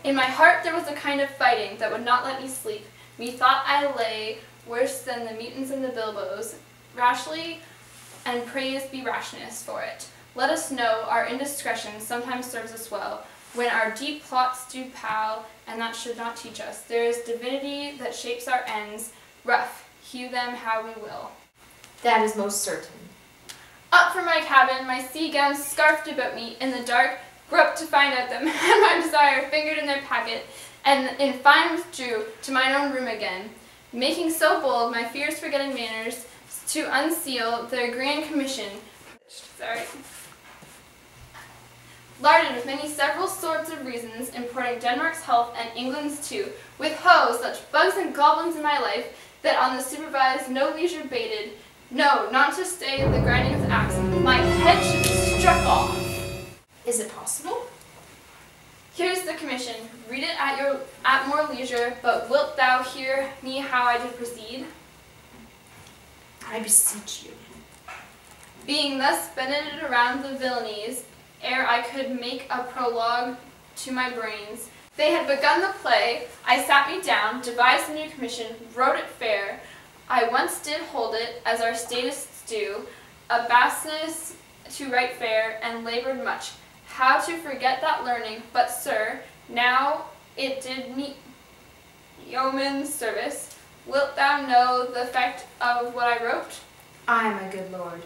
In my heart there was a kind of fighting that would not let me sleep. Methought I lay worse than the mutins and the bilboes, rashly, and praise be rashness for it. Let us know our indiscretion sometimes serves us well, when our deep plots do pall, and that should not teach us. There is divinity that shapes our ends, rough, hew them how we will. That is most certain. Up from my cabin, my sea gowns scarfed about me, in the dark, groped to find out them, and my desire fingered in their packet, and in fine withdrew to mine own room again, making so bold, my fears forgetting manners, to unseal their grand commission. Larded with many several sorts of reasons, importing Denmark's health and England's too, with such bugs and goblins in my life, that on the supervised no leisure bated, no, not to stay the grinding of the axe, my head should be struck off. Is it possible? Here's the commission. Read it at more leisure, but wilt thou hear me how I did proceed? I beseech you. Being thus bended around the villainies, ere I could make a prologue to my brains, they had begun the play. I sat me down, devised a new commission, wrote it fair. I once did hold it, as our statists do, a baseness to write fair, and labored much. How to forget that learning, but sir, now it did me yeoman's service. Wilt thou know the effect of what I wrote? Aye, my good lord.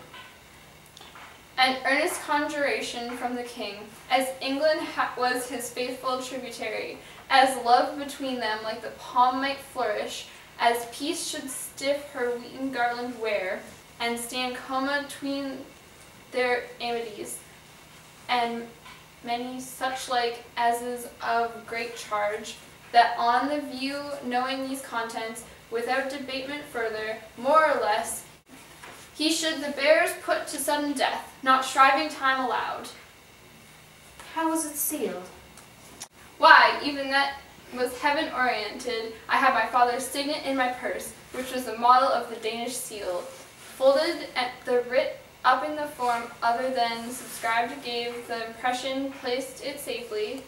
An earnest conjuration from the king, as England was his faithful tributary, as love between them like the palm might flourish, as peace should stiff her wheaten garland wear, and stand coma tween their amities, and many such like as is of great charge, that on the view, knowing these contents, without debatement further, more or less, he should the bearers put to sudden death, not shriving time allowed. How was it sealed? Why, even that was heaven-oriented. I had my father's signet in my purse, which was the model of the Danish seal. Folded at the writ up in the form other than subscribed gave the impression, placed it safely,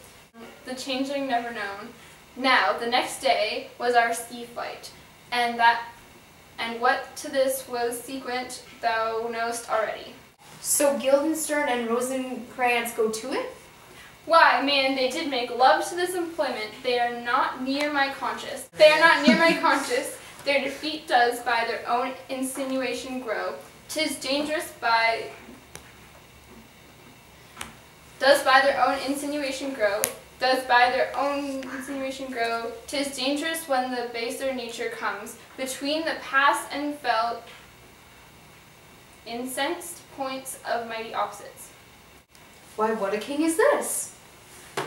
the changing never known. Now, the next day was our sea fight, and what to this was sequent thou knowest already. So Guildenstern and Rosencrantz go to it? Why, man, they did make love to this employment. They are not near my conscience. They are not near my conscience. Their defeat does by their own insinuation grow. 'Tis dangerous does by their own insinuation grow. 'Tis dangerous when the baser nature comes between the past and felt incensed points of mighty opposites. Why, what a king is this?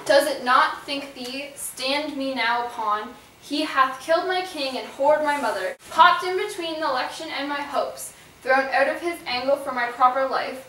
Does it not, think thee, stand me now upon? He hath killed my king and whored my mother, popped in between the election and my hopes, thrown out of his angle for my proper life.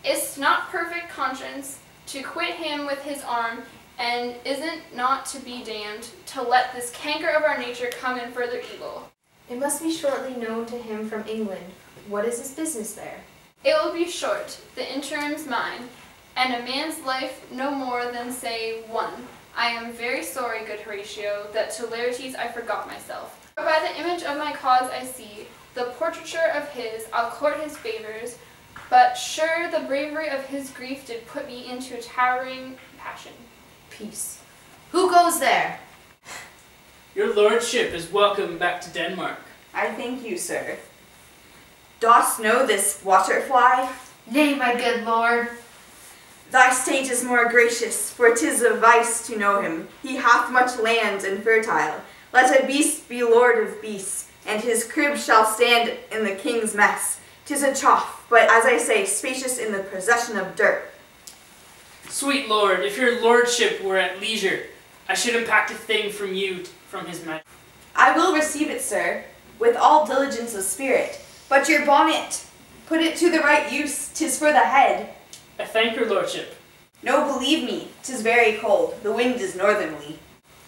Is't not perfect conscience to quit him with his arm, and isn't not to be damned to let this canker of our nature come in further evil? It must be shortly known to him from England. What is his business there? It will be short, the interim's mine, and a man's life no more than say 1. I am very sorry, good Horatio, that to larities I forgot myself. For by the image of my cause I see, the portraiture of his, I'll court his favours, but sure the bravery of his grief did put me into a towering passion. Peace. Who goes there? Your lordship is welcome back to Denmark. I thank you, sir. Dost know this waterfly? Nay, my good lord. Thy state is more gracious, for 'tis a vice to know him. He hath much land and fertile. Let a beast be lord of beasts, and his crib shall stand in the king's mess. 'Tis a trough, but as I say, spacious in the possession of dirt. Sweet lord, if your lordship were at leisure, I should impact a thing from you from his majesty. I will receive it, sir, with all diligence of spirit. But your bonnet, put it to the right use, 'tis for the head. I thank your lordship. No, believe me, 'tis very cold. The wind is northerly.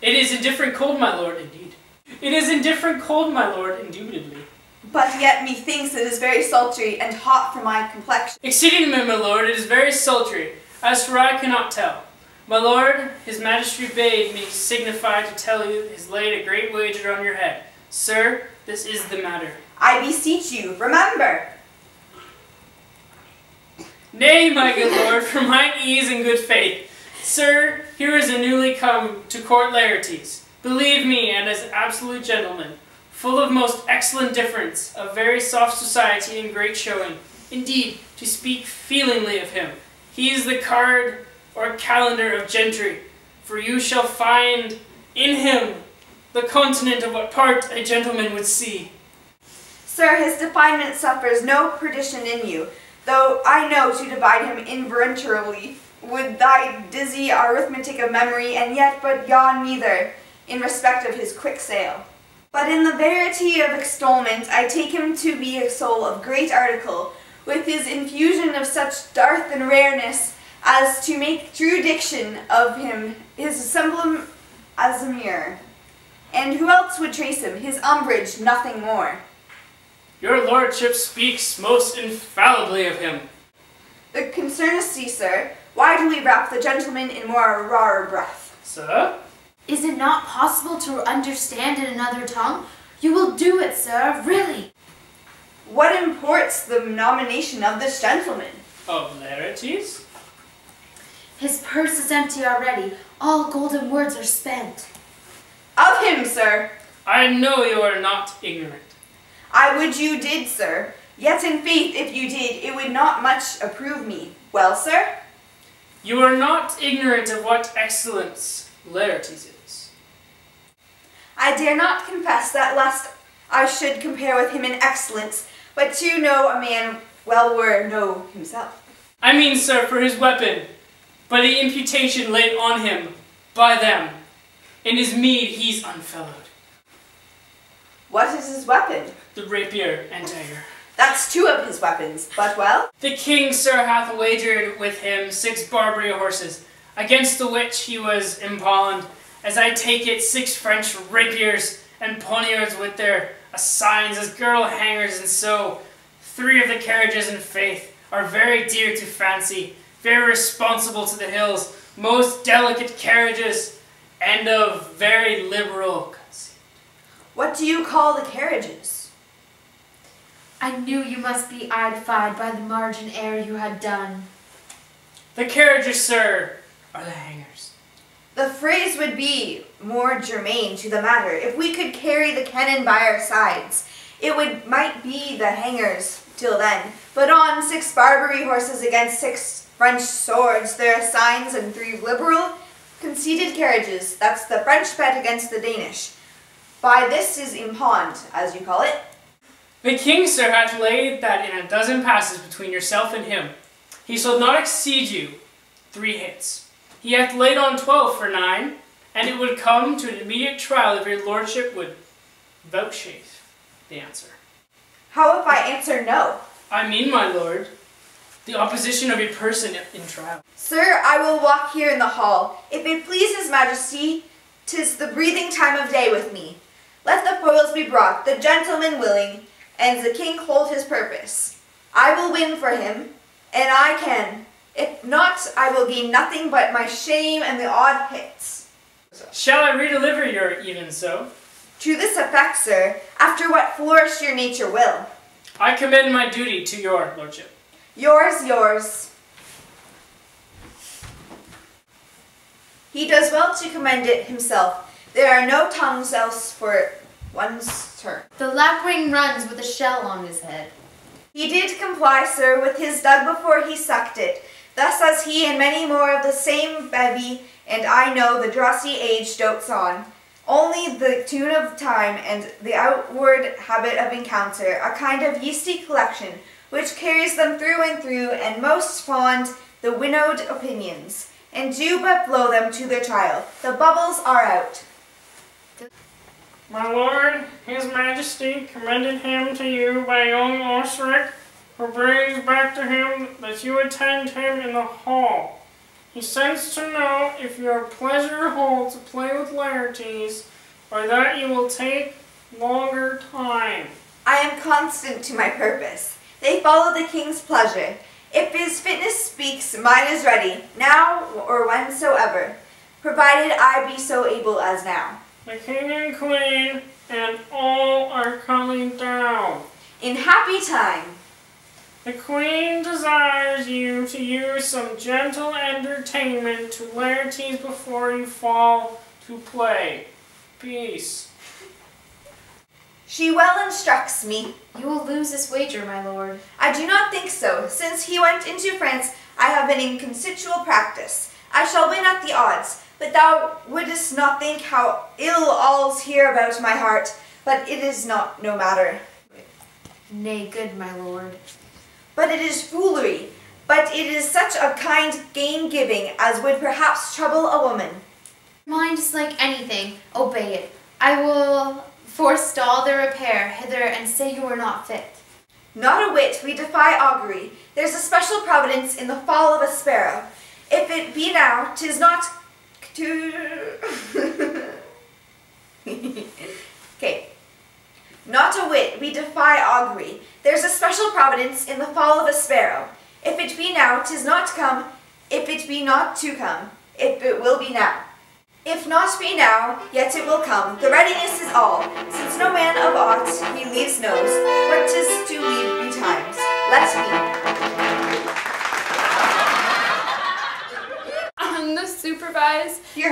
It is indifferent cold, my lord, indeed. It is indifferent cold, my lord, indubitably. But yet methinks it is very sultry and hot for my complexion. Exceedingly, my lord, it is very sultry. As for I cannot tell. My lord, his majesty bade me signify to tell you has laid a great wager on your head. Sir, this is the matter. I beseech you, remember. Nay, my good lord, for mine ease and good faith. Sir, here is a newly come to court Laertes. Believe me, and as absolute gentleman, full of most excellent difference, of very soft society and great showing. Indeed, to speak feelingly of him, he is the card or calendar of gentry, for you shall find in him the continent of what part a gentleman would see. Sir, his definement suffers no perdition in you, though I know to divide him involuntarily would thy dizzy arithmetic of memory, and yet but yawn neither, in respect of his quick sail. But in the verity of extolment, I take him to be a soul of great article, with his infusion of such darth and rareness, as to make true diction of him his semblum as a mirror. And who else would trace him? His umbrage, nothing more. Your lordship speaks most infallibly of him. The concern is, see, sir, why do we wrap the gentleman in more rarer breath? Sir? Is it not possible to understand in another tongue? You will do it, sir, really. What imports the nomination of this gentleman? Of Laertes? His purse is empty already. All golden words are spent. Of him, sir. I know you are not ignorant. I would you did, sir. Yet in faith, if you did, it would not much approve me. Well, sir? You are not ignorant of what excellence Laertes is. I dare not confess that lest I should compare with him in excellence, but to know a man well were know himself. I mean, sir, for his weapon, by the imputation laid on him by them. In his meed he's unfellowed. What is his weapon? The rapier and dagger. That's two of his weapons, but well? The king, sir, hath wagered with him 6 Barbary horses, against the which he was impalmed, as I take it, 6 French rapiers and poniards with their assigns as girdle hangers, and so 3 of the carriages in faith are very dear to fancy, very responsible to the hills, most delicate carriages, and of very liberal conceit. What do you call the carriages? I knew you must be eyed-fied by the margin ere you had done. The carriages, sir, are the hangers. The phrase would be more germane to the matter. If we could carry the cannon by our sides, it might be the hangers till then. But on 6 Barbary horses against 6 French swords, there are signs and 3 liberal, conceited carriages. That's the French bet against the Danish. By this is impawned, as you call it. The king, sir, hath laid that in a dozen passes between yourself and him. He shall not exceed you 3 hits. He hath laid on 12 for 9, and it would come to an immediate trial if your lordship would vouchsafe the answer. How if I answer no? I mean, my lord, the opposition of your person in trial. Sir, I will walk here in the hall. If it please his majesty, 'tis the breathing time of day with me. Let the foils be brought, the gentleman willing, and the king hold his purpose. I will win for him, and I can. If not, I will gain nothing but my shame and the odd hits. Shall I redeliver your even so? To this effect, sir, after what flourish your nature will. I commend my duty to your lordship. Yours, yours. He does well to commend it himself. There are no tongues else for one's turn. The lapwing runs with a shell on his head. He did comply, sir, with his dug before he sucked it. Thus as he and many more of the same bevy, and I know the drossy age dotes on. Only the tune of time and the outward habit of encounter, a kind of yeasty collection, which carries them through and through, and most fond the winnowed opinions, and do but blow them to their trial. The bubbles are out. My lord, his majesty commended him to you by young Osric, who brings back to him that you attend him in the hall. He sends to know if your pleasure hold to play with Laertes, or that you will take longer time. I am constant to my purpose. They follow the king's pleasure, If his fitness speaks, mine is ready, now or whensoever, provided I be so able as now. The king and queen and all are coming down. In happy time. The queen desires you to use some gentle entertainment to Laertes before you fall to play. Peace. She well instructs me. You will lose this wager, my lord. I do not think so. Since he went into France, I have been in constitutional practice. I shall win at the odds, but thou wouldst not think how ill all's here about my heart. But it is not no matter. Nay, good my lord. But it is foolery. But it is such a kind gain-giving as would perhaps trouble a woman. Mind is like anything. Obey it. I will forestall the repair hither and say you are not fit. Not a whit. We defy augury. There's a special providence in the fall of a sparrow. If it be now, 'tis not to... Okay. Not a whit. We defy augury. There's a special providence in the fall of a sparrow. If it be now, 'tis not to come. If it be not to come, if it will be now. If not be now, yet it will come. The readiness is all, since no man of aught he leaves knows, what 'tis to leave betimes. Let me. On the supervised Your